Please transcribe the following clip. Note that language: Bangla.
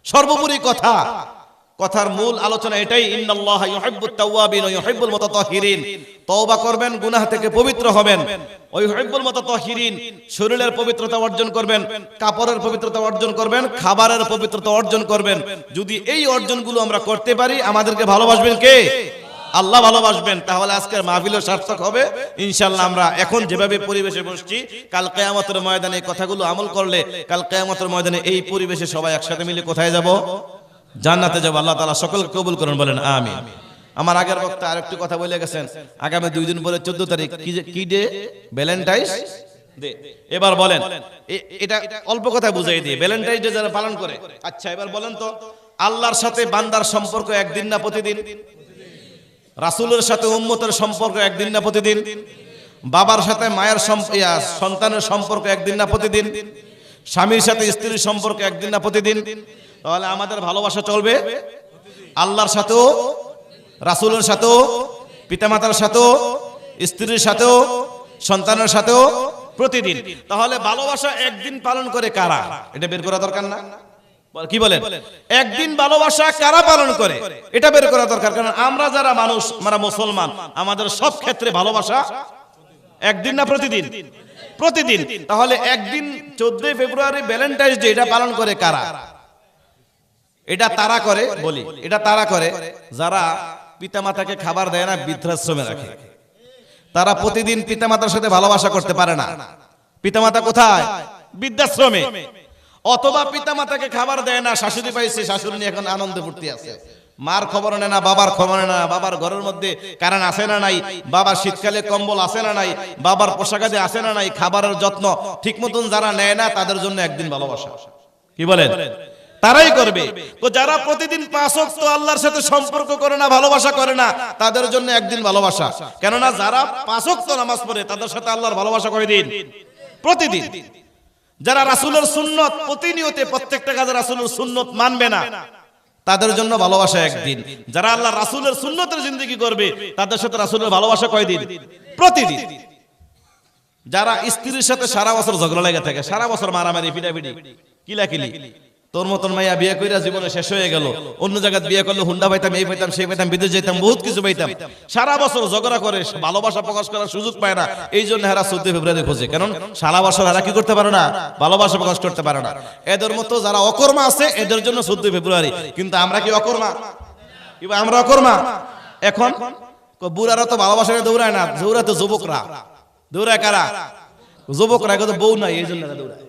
সর্বোপরি কথার মূল আলোচনা এটাই, ইন্নাল্লাহা ইউহিব্বুত তাওয়াবিন ওয়া ইউহিব্বুল মুতাতাহহিরিন। তওবা করবেন, গুনাহ থেকে পবিত্র হবেন। ওয়া ইউহিব্বুল মুতাতাহহিরিন, শরীরের পবিত্রতা অর্জন করবেন, কাপড়ের পবিত্রতা অর্জন করবেন, খাবারের পবিত্রতা অর্জন করবেন। যদি এই অর্জনগুলো আমরা করতে পারি, আমাদেরকে ভালোবাসবেন কে? আল্লাহ ভালোবাসবেন। তাহলে আজকের মাহফিলও সার্থক হবে ইনশাআল্লাহ। আমরা এখন যেভাবে পরিবেশে বসছি, কাল কিয়ামতের ময়দানে এই কথাগুলো আমল করলে, কাল কিয়ামতের ময়দানে এই পরিবেশে সবাই একসাথে মিলে কোথায় যাব? জান্নাতে যাব। আল্লাহ তাআলা সকলকে কবুল করুন, বলেন আমিন। আমার আগের বক্তা আরেকটু কথা বলে গেছেন, আগামী 2 দিন পরে 14 তারিখ কি ডে? Valentine's day. এবার বলেন, এটা অল্প কথা বুঝাই দিয়ে, ভ্যালেন্টাইন্স ডে যারা পালন করে, আচ্ছা এবার বলেন তো, আল্লাহর সাথে বান্দার সম্পর্ক একদিন না প্রতিদিন? রাসূলের সাথে উম্মতের সম্পর্ক একদিন না প্রতিদিন? বাবার সাথে মায়ের সন্তানের সম্পর্ক একদিন না প্রতিদিন? স্বামীর সাথে স্ত্রীর সম্পর্ক একদিন না প্রতিদিন? তাহলে আমাদের ভালোবাসা চলবে আল্লাহর সাথেও, রাসূলের সাথেও, পিতামাতার সাথেও, স্ত্রীর সাথেও, সন্তানের সাথেও প্রতিদিন। তাহলে ভালোবাসা একদিন পালন করে কারা? এটা বের করা দরকার না? কি বলেন? একদিন ভালোবাসা কারা পালন করে এটা বের করা দরকার। কারণ আমরা যারা মানুষ, আমরা মুসলমান, আমাদের সব ক্ষেত্রে ভালোবাসা একদিন না প্রতিদিন? প্রতিদিন। তাহলে একদিন 14 ফেব্রুয়ারি ভ্যালেন্টাইন্স ডে, এটা পালন করে কারা? এটা তারা করে, বলি এটা তারা করে যারা পিতামাতাকে খাবার দেয় না, বৃদ্ধাশ্রমে রাখে। তারা প্রতিদিন পিতামাতার সাথে ভালোবাসা করতে পারে না। পিতামাতা কোথায়? বৃদ্ধাশ্রমে। অথবা পিতামাতাকে খাবার দেয় না, শাশুড়ি পাইছে, শাশুড়ি নিয়ে এখন আনন্দে ফুর্তি আছে, মার খবর নেয় না, বাবার খবর নেয় না, বাবার ঘরের মধ্যে কারেন্ট আছে না নাই, বাবার শীতকালে কম্বল আছে না নাই, বাবার পোশাকাদি আছে না নাই, খাবারের যত্ন ঠিক মতন যারা নেয় না, তাদের জন্য একদিন ভালোবাসা। কি বলেন? তারাই করবে। তো যারা প্রতিদিন 5 ওয়াক্ত আল্লাহর সাথে সম্পর্ক করে না, ভালোবাসা করে না, তাদের জন্য একদিন ভালোবাসা। কেননা যারা 5 ওয়াক্ত নামাজ পড়ে, তাদের সাথে আল্লাহর ভালোবাসা কয়দিন? প্রতিদিন। যারা রাসূলের সুন্নত প্রতিনিয়ত প্রত্যেকটা কাজে রাসূলের সুন্নত মানবে না, তাদের জন্য ভালোবাসা একদিন। যারা আল্লাহ রাসূলের সুন্নতের জিন্দেগি করবে, তাদের সাথে রাসূলের ভালোবাসা কয়দিন? প্রতিদিন। যারা স্ত্রীর সাথে সারা বছর ঝগড়া লেগে থাকে, সারা বছর মারামারি, পিটাপিটি, কিলাকিলি, তোর মতন মাইয়া বিয়ে কইরা জীবনে শেষ হয়ে গেল, অন্য জায়গায় বিয়ে করলে হুন্ডা পাইতাম, এই পাইতাম, সেই পাইতাম, বিদেশ যাইতাম, বহুত কিছু পাইতাম, সারা বছর ঝগড়া করে, ভালোবাসা প্রকাশ করার সুযোগ পায় না। এই জন্য এরা 14 ফেব্রুয়ারি খোঁজে। কারণ সারা বছর এরা কি করতে পারে না? ভালোবাসা প্রকাশ করতে পারে না। এদের মতো যারা অকর্মা আছে, এদের জন্য 14 ফেব্রুয়ারি। কিন্তু আমরা কি অকর্মা? আমরা অকর্মা? এখন বুড়ারা তো ভালোবাসা দৌড়ায় না, দৌড়ায় তো যুবকরা। দৌড়ায় কারা? যুবকরা। এখন বউ নাই, এই জন্য দৌড়ায়।